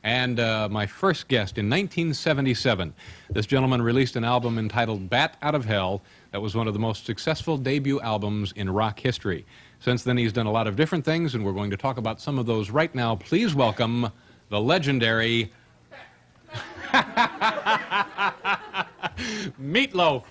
and my first guest in 1977. This gentleman released an album entitled Bat Out of Hell that was one of the most successful debut albums in rock history. Since then, he's done a lot of different things, and we're going to talk about some of those right now. Please welcome the legendary Meatloaf.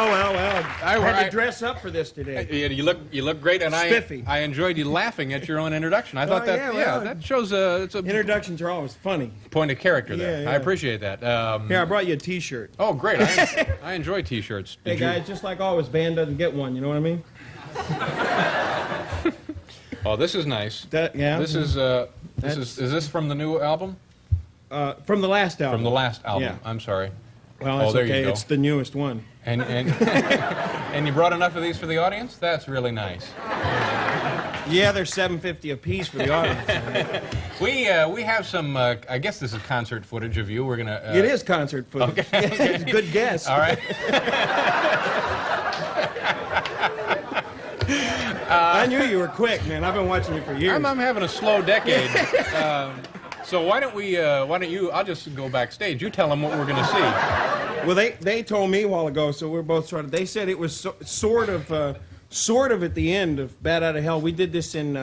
Well. I had to dress up for this today. You look great, and Spiffy. I enjoyed you laughing at your own introduction. I thought that shows it's a introductions are always funny. Point of character there. Yeah. I appreciate that. Here, I brought you a T-shirt. Oh, great! I enjoy T-shirts. Hey guys, just like always, band doesn't get one. You know what I mean? Oh, this is nice. Yeah. This is is this from the new album? From the last album. From the last album. Yeah. I'm sorry. Well, that's there okay. you go. It's the newest one. And and you brought enough of these for the audience? That's really nice. Yeah, they're $7.50 a piece for the audience. We have some. I guess this is concert footage of you. We're gonna. It is concert footage. Okay. It's a good guess. All right. I knew you were quick, man. I've been watching you for years. I'm having a slow decade. So why don't you? I'll just go backstage. You tell them what we're going to see. Well, they told me a while ago, so we're both sort of. They said it was sort of at the end of Bat Out of Hell. We did this in.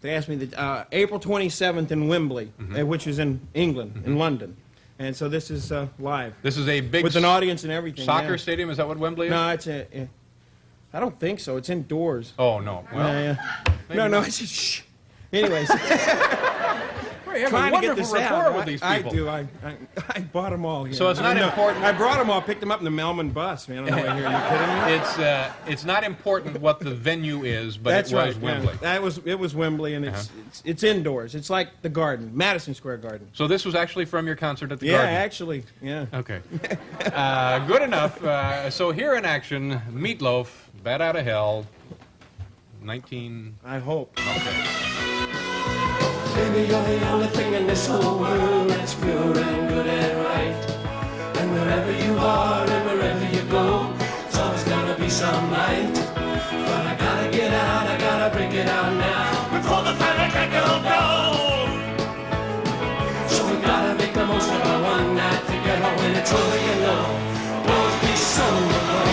They asked me April 27th in Wembley, which is in England, in London, and so this is live. This is a big with an audience and everything. Soccer stadium. Is that what Wembley is? No, it's I don't think so. It's indoors. Oh no. Well. No. It's just shh. Anyways. You have a wonderful rapport with these people. I do. I bought them all here. So it's not important. I brought them all. Picked them up in the Melman bus, man, on the way here. Are you kidding me? It's not important what the venue is, but That's it was right, Wembley. Yeah. It was Wembley, and it's indoors. It's like the Garden, Madison Square Garden. So this was actually from your concert at the Garden? Yeah, actually, yeah. Okay. Good enough. So here in action, Meatloaf, Bat Out of Hell, 19... I hope. Okay. Baby, you're the only thing in this whole world that's pure and good and right. And wherever you are and wherever you go, it's always gonna be some night. But I gotta get out, I gotta break it out now before the firecracker goes. So we gotta make the most of our one night together. When it's over, you know, won't be so long.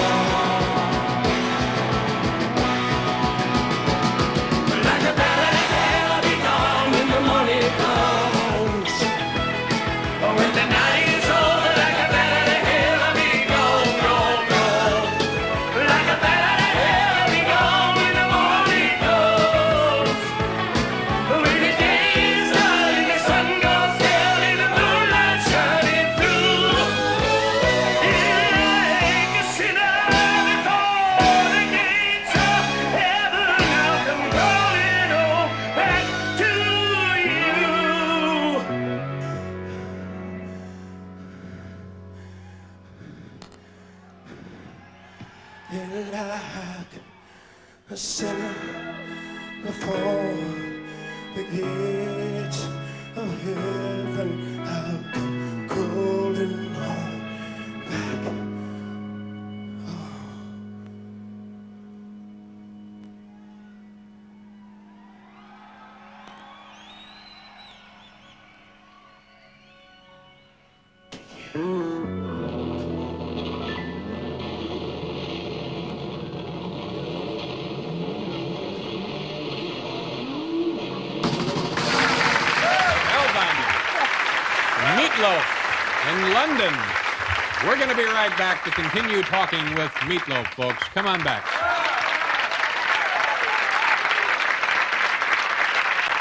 A sinner before the gates of heaven, I'll come crawling on back. Meatloaf in London. We're going to be right back to continue talking with Meatloaf, folks. Come on back.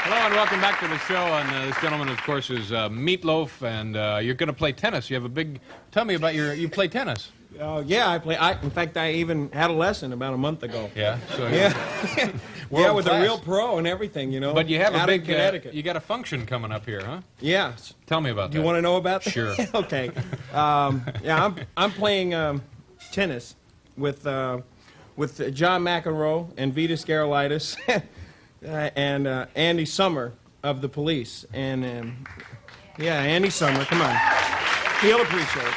Hello and welcome back to the show. And this gentleman, of course, is Meatloaf, and you're going to play tennis. You have a big... Tell me about you play tennis. Yeah, I play. In fact, I even had a lesson about a month ago. Yeah. So yeah. Yeah, with class. A real pro and everything, you know. But you have out a big in Connecticut. you got a function coming up here, huh? Yeah. Tell me about that. Do you want to know about that? Sure. Okay. Yeah, I'm playing tennis with John McEnroe and Vita Scarolitis and Andy Summer of the Police, and Yeah, Andy Summer, come on. He'll appreciate it.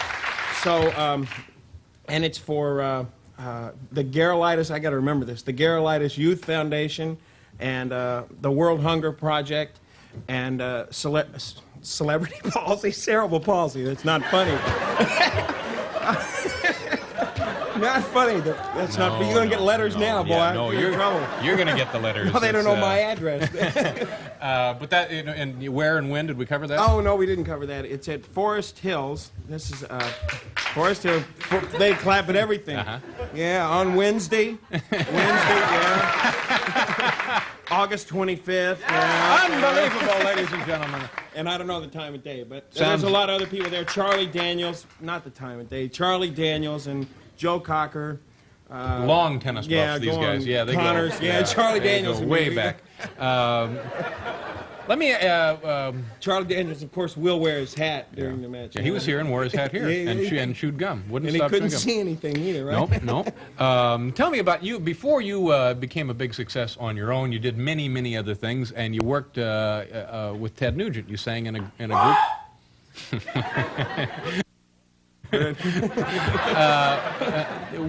So, and it's for the Garolitis, I got to remember this, the Garolitis Youth Foundation and the World Hunger Project and Celebrity Palsy, cerebral palsy. That's not funny. Not funny. That's not. You're gonna get letters now, boy. Yeah, no, you're in trouble. You're gonna get the letters. No, they don't know my address. But that, and where and when did we cover that? Oh no, we didn't cover that. It's at Forest Hills. This is Forest Hills. They clap at everything. Yeah, on Wednesday. Yeah. August 25th. Yeah. Unbelievable, ladies and gentlemen. And I don't know the time of day, but there's a lot of other people there. Charlie Daniels, not the time of day. Charlie Daniels and Joe Cocker. Long tennis buffs, these guys. Yeah, they Connors, go. Yeah, Charlie Daniels. Go way back. Let me. Charlie Daniels, of course, will wear his hat during the match. Yeah, he was here and wore his hat here and chewed gum. Wouldn't and stop he couldn't chewing gum. see anything either, right? Nope. Tell me about you. Before you became a big success on your own, you did many, many other things, and you worked with Ted Nugent. You sang in a group.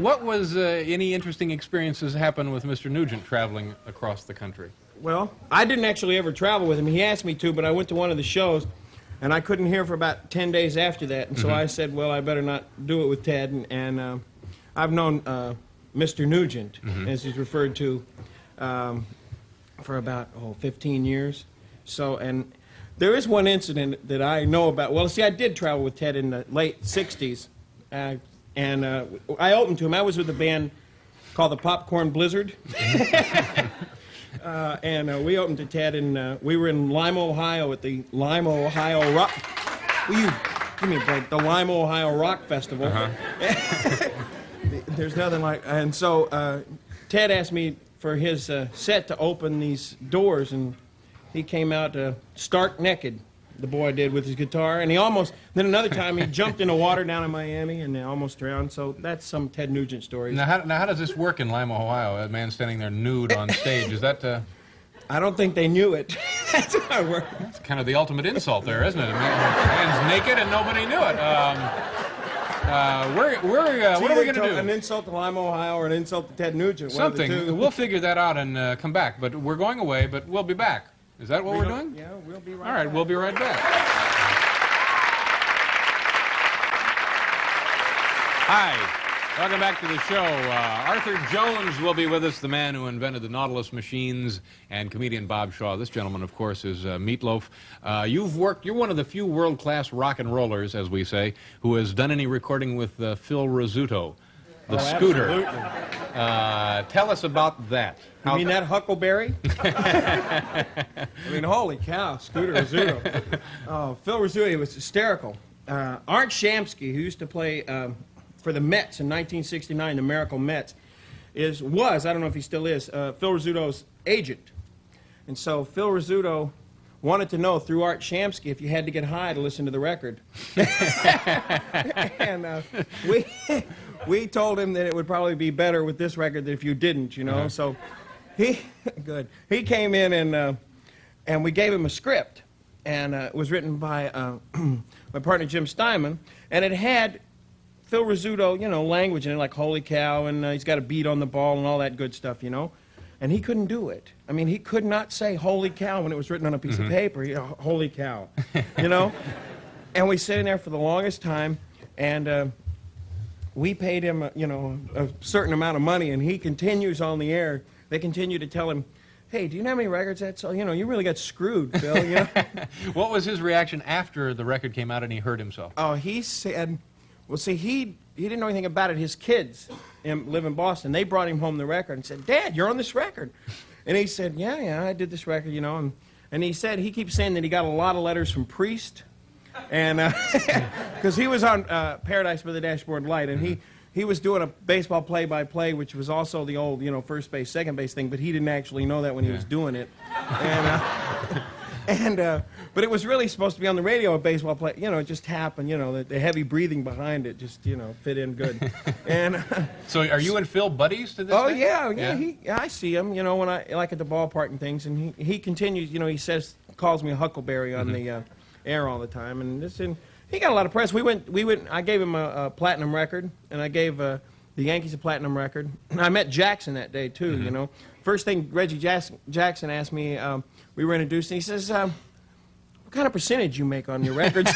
What was any interesting experiences happen with Mr. Nugent traveling across the country? Well, I didn't actually ever travel with him. He asked me to, but I went to one of the shows, and I couldn't hear for about 10 days after that. And so I said, well, I better not do it with Ted. And I've known Mr. Nugent, as he's referred to, for about 15 years. So, and there is one incident that I know about. Well, see, I did travel with Ted in the late 60s, and I opened to him. I was with a band called the Popcorn Blizzard. And we opened to Ted, and we were in Lima, Ohio at the Lima, Ohio Rock. Will you give me a break? The Lima, Ohio Rock Festival. There's nothing like. And so Ted asked me for his set to open these doors, and he came out stark naked. The boy did with his guitar, and he almost. Then another time he jumped in the water down in Miami and almost drowned. So that's some Ted Nugent stories. Now, how does this work in Lima, Ohio? A man standing there nude on stage. Is that? I don't think they knew it. That's how it worked. It's kind of the ultimate insult there, isn't it? A man's naked and nobody knew it. What are we going to do? An insult to Lima, Ohio, or an insult to Ted Nugent? Something. We'll figure that out and come back. But we're going away, but we'll be back. Is that what we're doing? Yeah, we'll be right back. All right, we'll be right back. Hi, welcome back to the show. Arthur Jones will be with us, the man who invented the Nautilus machines, and comedian Bob Shaw. This gentleman, of course, is Meatloaf. You're one of the few world-class rock and rollers, as we say, who has done any recording with Phil Rizzuto, the Scooter. Tell us about that. You mean that Huckleberry? I mean, holy cow, Scooter Rizzuto. Oh, Phil Rizzuto, he was hysterical. Art Shamsky, who used to play for the Mets in 1969, the Miracle Mets, was, I don't know if he still is, Phil Rizzuto's agent. And so Phil Rizzuto wanted to know through Art Shamsky if you had to get high to listen to the record. And we told him that it would probably be better with this record than if you didn't, you know. So he came in and we gave him a script, and it was written by my partner Jim Steinman, and it had Phil Rizzuto, you know, language in it like holy cow, and he's got a beat on the ball and all that good stuff, you know. And he couldn't do it. I mean, he could not say holy cow when it was written on a piece of paper. You know, holy cow, you know. And we sat in there for the longest time, and we paid him, you know, a certain amount of money, and he continues on the air. They continue to tell him, hey, do you know how many records that's? You know, you really got screwed, Phil. You know? What was his reaction after the record came out and he heard himself? Oh, he said, well, see, he didn't know anything about it. His kids live in Boston. They brought him home the record and said, Dad, you're on this record. And he said, yeah, I did this record, you know. And he said, he keeps saying that he got a lot of letters from Priest. And because he was on Paradise by the Dashboard Light, and he was doing a baseball play-by-play, which was also the old, you know, first base, second base thing, but he didn't actually know that when he was doing it. But it was really supposed to be on the radio, a baseball play. You know, it just happened, you know, the heavy breathing behind it just, you know, fit in good. And so are you and Phil buddies to this Oh, day? yeah. I see him, you know, when I, like at the ballpark and things, and he continues, you know, he calls me a Huckleberry on air all the time. And he got a lot of press. I gave him a platinum record, and I gave the Yankees a platinum record. And I met Jackson that day too. You know, first thing Reggie Jackson asked me, we were introduced, and he says, "What kind of percentage you make on your records?"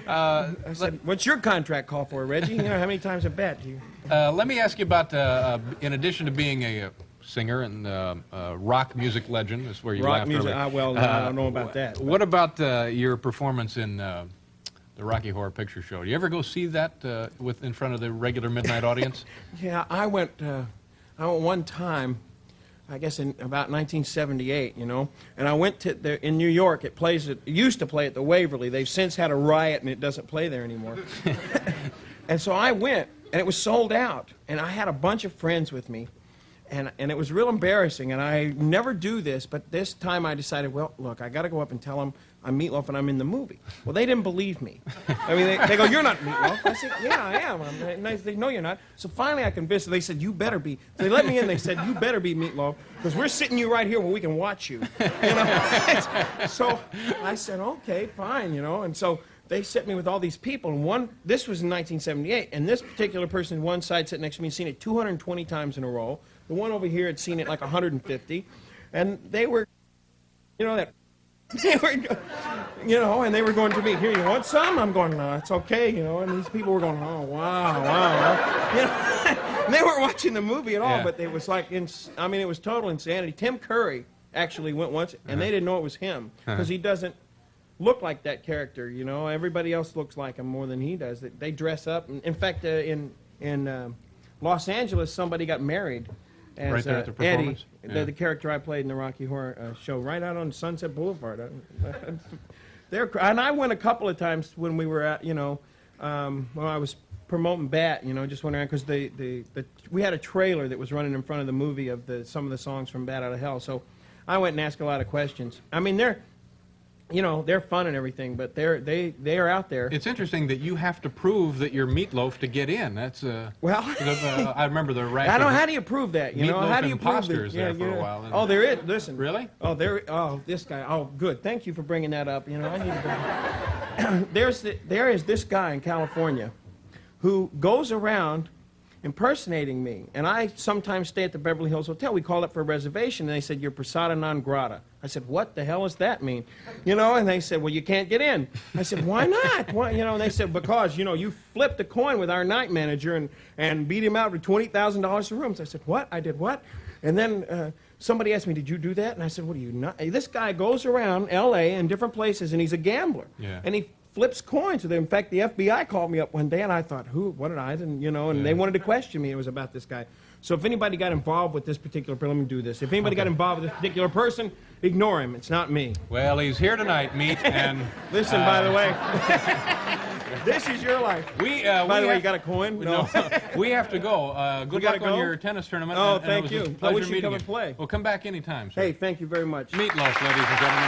I said, "What's your contract call for, Reggie? You know, how many times a bet do you?" Let me ask you about, in addition to being a singer and rock music legend, that's where you Rock laughed music. earlier. Well, no, I don't know about that. What about your performance in the Rocky Horror Picture Show? Do you ever go see that in front of the regular midnight audience? Yeah, I went one time, I guess in about 1978, you know, and I went to in New York. It used to play at the Waverly. They've since had a riot, and it doesn't play there anymore. And so I went, and it was sold out, and I had a bunch of friends with me, and it was real embarrassing, and I never do this, but this time I decided, well, look, I got to go up and tell them I'm Meatloaf and I'm in the movie. Well, they didn't believe me. I mean, they go, "You're not Meatloaf." I said, "Yeah, I am." They said, "No, you're not." So finally I convinced them. They said, "You better be." So they let me in. They said, "You better be Meatloaf, because we're sitting you right here where we can watch you." You know? So I said, "Okay, fine," you know, and so they set me with all these people, and this was in 1978, and this particular person on one side sitting next to me had seen it 220 times in a row. The one over here had seen it like 150, and they were, you know, and they were going to me, "Here, you want some?" I'm going, "No, it's okay," you know, and these people were going, "Oh, wow," you know, and they weren't watching the movie at all, but it was like, I mean, it was total insanity. Tim Curry actually went once, and they didn't know it was him, because he doesn't look like that character, you know. Everybody else looks like him more than he does. They dress up. In fact, in Los Angeles, somebody got married as right there at the Eddie, performance? the character I played in the Rocky Horror show, right out on Sunset Boulevard. And I went a couple of times when we were at, you know, when I was promoting Bat, you know, just went around, because we had a trailer that was running in front of the movie of some of the songs from Bat Out of Hell. So I went and asked a lot of questions. I mean, you know, they're fun and everything, but they are out there. It's interesting that you have to prove that you're Meatloaf to get in. That's well, I remember the rack. I don't know, how do you prove that? You know, how do you prove that? There for a while. Oh, there is. Listen. Really? Oh, this guy. Oh, good. Thank you for bringing that up. You know, I need to. There is this guy in California who goes around impersonating me, and I sometimes stay at the Beverly Hills Hotel. We called up for a reservation, and they said, "You're persona non grata." I said, "What the hell does that mean?" You know, and they said, "Well, you can't get in." I said, "Why not?" Why, you know, and they said, "Because, you know, you flipped a coin with our night manager and beat him out for $20,000 for rooms." I said, "What? I did what?" And then somebody asked me, "Did you do that?" And I said, "What are you not?" This guy goes around L.A. and different places, and he's a gambler. Yeah. And he flips coins with them. In fact, the FBI called me up one day, and I thought, what did I? And, you know, and they wanted to question me. It was about this guy. So if anybody got involved with this particular person, let me do this. If anybody got involved with this particular person, ignore him. It's not me. Well, he's here tonight, Meat, and listen, by the way, this is your life. By the way, you got a coin? No. We have to go. Good luck on your tennis tournament. Oh, and thank you. I wish you'd come and play. Well, come back anytime, sir. Hey, thank you very much. Meatloaf, ladies and gentlemen.